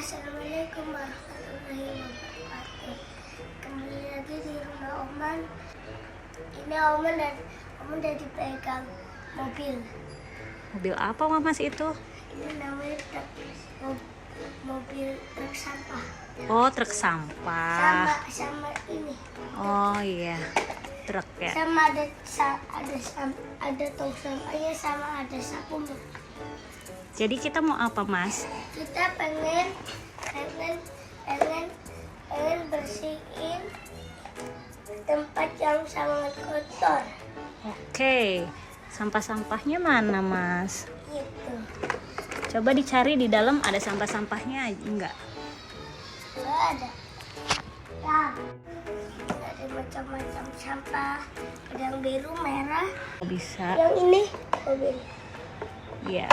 Assalamualaikum warahmatullahi wabarakatuh. Kembali lagi di rumah Oman. Ini Oman udah dipegang mobil. Mobil apa Mamas itu? Ini namanya mobil truk sampah. Oh, truk sampah. Sama ini. Oh iya, truk ya. Sama ada tong sampahnya, sama ada sapu. Jadi kita mau apa, Mas? Kita pengen bersihin tempat yang sangat kotor. Oke, sampah-sampahnya mana, Mas? Gitu. Coba dicari di dalam ada sampah-sampahnya enggak? Nggak ada. Nah, ada macam-macam sampah. Ada yang biru, merah. Bisa. Yang ini mobil. Iya.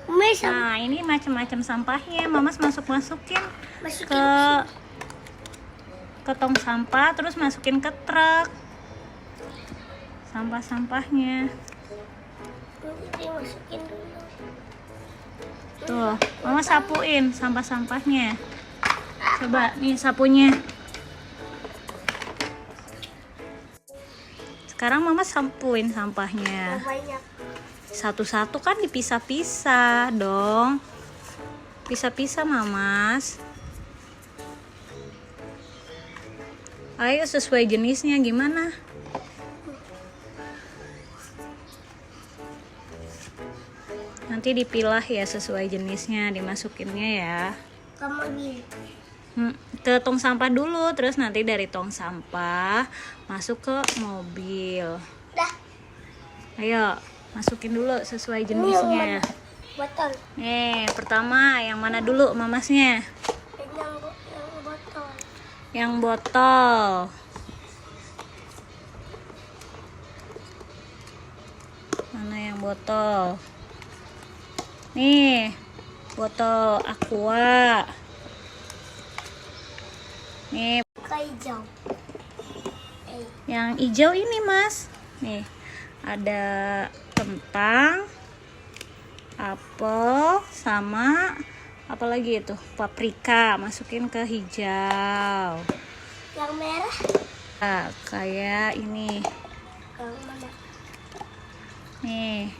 Mas, Nah, ini macam-macam sampahnya. Mamas masukin masukin ke tong sampah, terus masukin ke truk. Sampah-sampahnya. Ini masukin dulu. Tuh, Mama sapuin sampah-sampahnya. Coba nih sapunya. Sekarang Mama sapuin sampahnya. Banyak. Satu-satu kan dipisah-pisah dong. Pisah-pisah, Mamas. Ayo sesuai jenisnya gimana? Nanti dipilah ya sesuai jenisnya, dimasukinnya ya. Ke mobil. Ke tong sampah dulu, terus nanti dari tong sampah masuk ke mobil. Dah. Ayo, masukin dulu sesuai jenisnya. Botol. Nih, pertama yang mana dulu Mamasnya? Yang botol. Yang botol. Mana yang botol? Nih, botol Aqua. Nih, Hijau. yang hijau ini, Mas. Nih, ada kentang, apel, sama apa lagi itu? Paprika. Masukin ke hijau. Yang merah. Nah, kayak ini. Yang mana? Nih,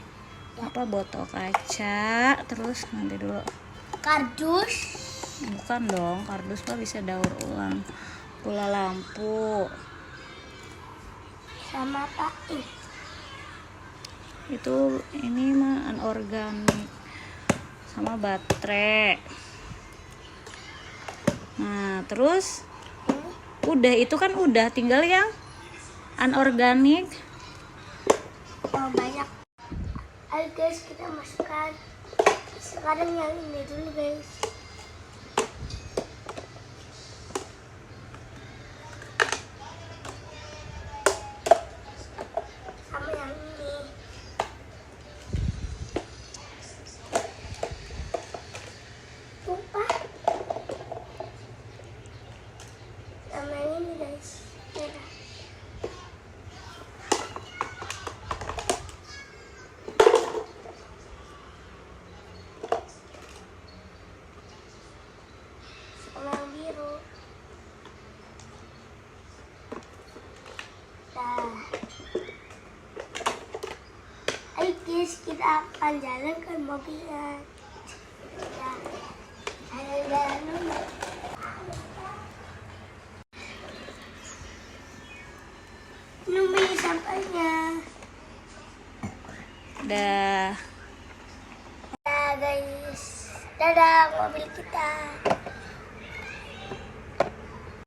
apa botol kaca, terus nanti dulu. Kardus. Bukan dong, kardus mah bisa daur ulang. Bola lampu. Sama apa? Itu ini mah anorganik. Sama baterai. Nah, terus udah itu kan udah, tinggal yang anorganik. Oh, banyak. Ayo guys, kita masukkan. Sekarang yang ini dulu guys. Sama yang ini. Lupa. Sama yang ini guys. Merah. Sama yang biru. Nah. Ayo guys, kita akan jalan ke mobilnya. Ya. Jalan dulu. Nungguin sampahnya. Dah. Dadah guys. Dadah mobil kita.